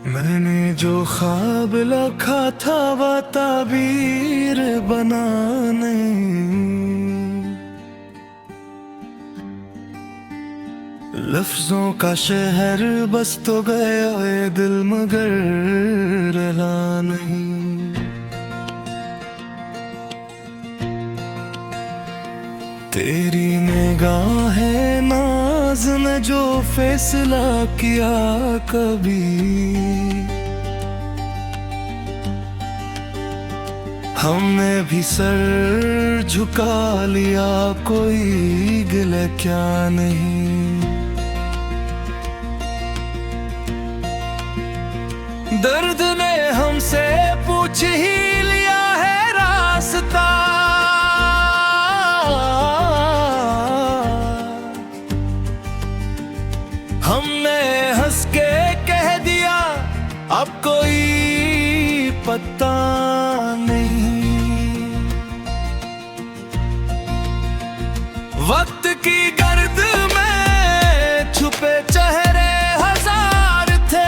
मैंने जो ख्वाब रखा था वो ताबीर बनाने, लफ्जों का शहर बस तो गया ये दिल मगर रहा नहीं। तेरी निगाहें नाज ने जो फैसला किया कभी, हमने भी सर झुका लिया, कोई गिले क्या नहीं। दर्द ने हमसे पूछ ही लिया है रास्ता, हमने हंस के कह दिया अब कोई पता नहीं। वक्त की गर्द में छुपे चेहरे हजार थे,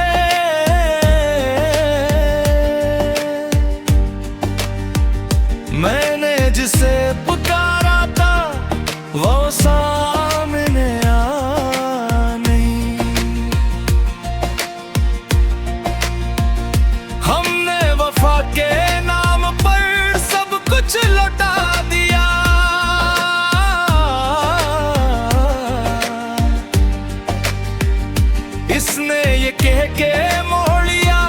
मैंने जिसे पुकारा था वो सामने आ नहीं। हमने वफा के नाम पर सब कुछ लौटा दिया, इसने ये कह के मोड़ लिया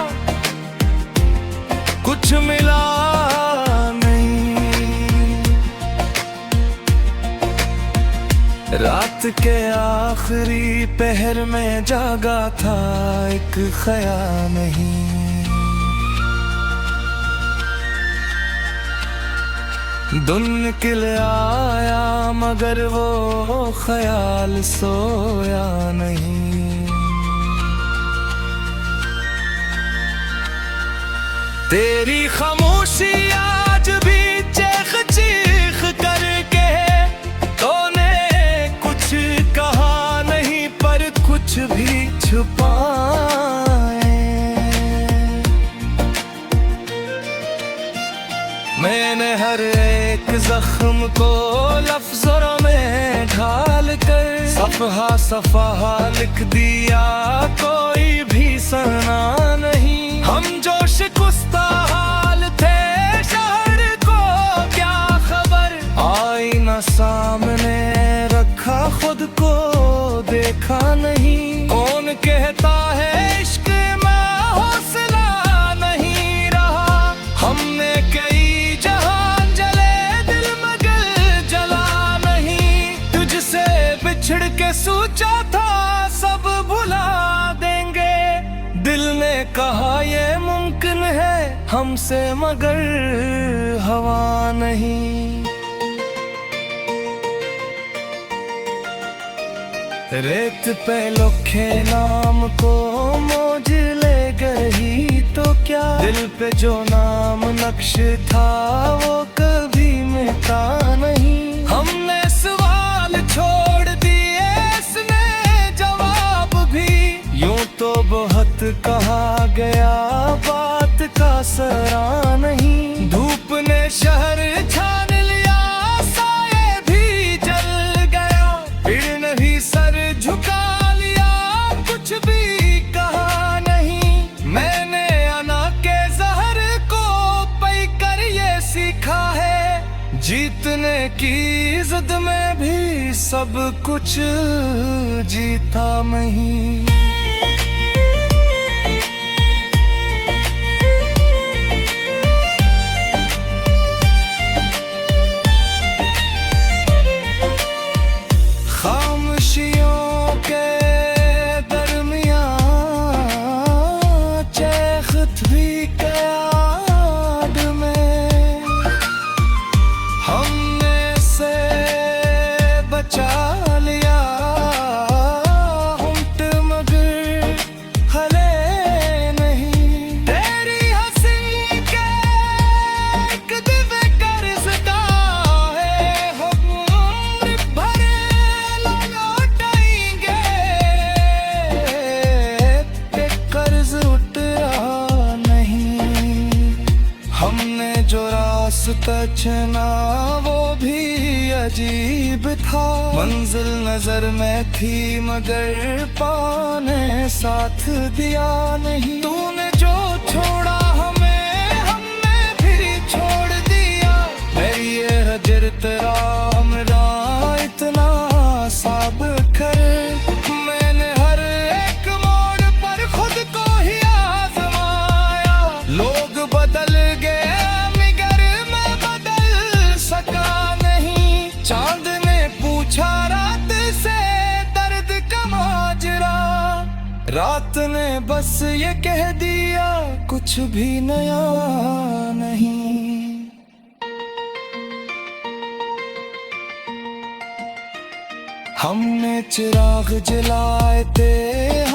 कुछ मिला रात के आखिरी पहर में जागा था एक ख्याल नहीं। दिन निकल आया मगर वो ख्याल सोया नहीं। तेरी खामोशी आज भी चीख चीख करके कुछ भी छुपाए। मैंने हर एक जख्म को लफ्जों में ढाल कर सफहा सफहा लिख दिया, कोई भी सना नहीं। हम जो शिकस्ता हाल थे शहर को क्या खबर, आईना सामने रखा खुद को देखा नहीं। कौन कहता है इश्क में हौसला नहीं रहा, हमने कई जहान जले दिल मगर जला नहीं। तुझसे बिछड़ के सोचा था सब भुला देंगे, दिल ने कहा ये मुमकिन है हमसे मगर हवा नहीं। रेत पे लोखे नाम को मौज ले गई तो क्या, दिल पे जो नाम नक्श था वो कभी मिटा नहीं। हमने सवाल छोड़ दिए इसने जवाब भी, यूं तो बहुत कहा गया बात का सरा नहीं। धूप ने शहर छान लिया साए भी जल गया, पेड़ ने भी सर झुका लिया कुछ भी कहा नहीं। मैंने अना के जहर को पी कर ये सीखा है, जीतने की जिद में भी सब कुछ जीता नहीं। पहुंचना वो भी अजीब था। मंजिल नजर में थी मगर पाने साथ दिया नहीं। तूने जो छोड़ा हमें हमने फिर छोड़ दिया। ये हजर तेरा हमरा इतना साब कर। मैंने हर एक मोड़ पर खुद को ही आजमाया। लोग बदल गए मगर मैं बदल सका नहीं। चांद ने पूछा रात से दर्द का माजरा। रात ने बस ये कह दिया कुछ भी नया नहीं। हमने चिराग जलाए थे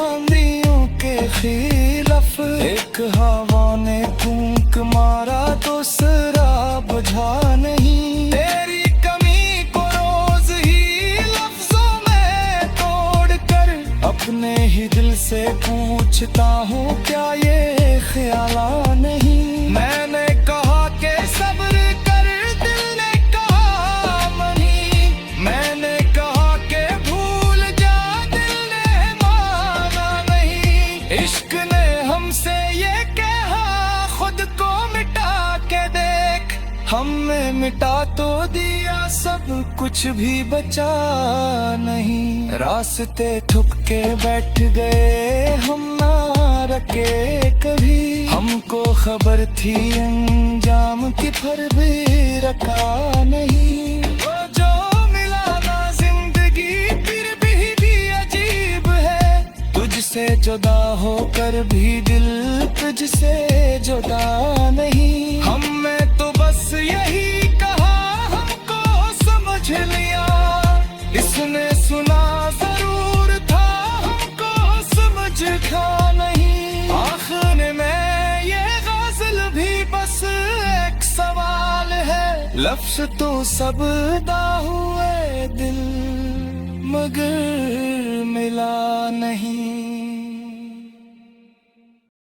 आंधियों के खिलाफ। एक हवा ने फूंक मारा दूसरा बुझा नहीं। तेरी कमी को रोज ही लफ्जों में तोड़ कर अपने ही दिल से पूछता हूँ क्या ये ख्याला नहीं। मैंने कहा कि सब्र कर, दिल ने कहा मनी। मैंने कहा कि भूल जा, दिल ने माना नहीं। इश्क ने हमसे ये कहा खुद को मिटा के देख। हमने मिटा तो दिया सब कुछ भी बचा नहीं। रास्ते ठुक के बैठ गए हम ना रखे कभी। हमको खबर थी अंजाम की फिर भी रखा नहीं। वो जो मिला ना जिंदगी फिर भी अजीब है। तुझसे जुदा होकर भी दिल तुझसे जुदा नहीं। हमने तो बस यही कहा हमको समझ लिया। इसने सुना जरूर था हमको समझ था नहीं। आखिर में ये गज़ल भी बस एक सवाल है। लफ्ज़ तो सब दा हुए दिल मगर मिला नहीं।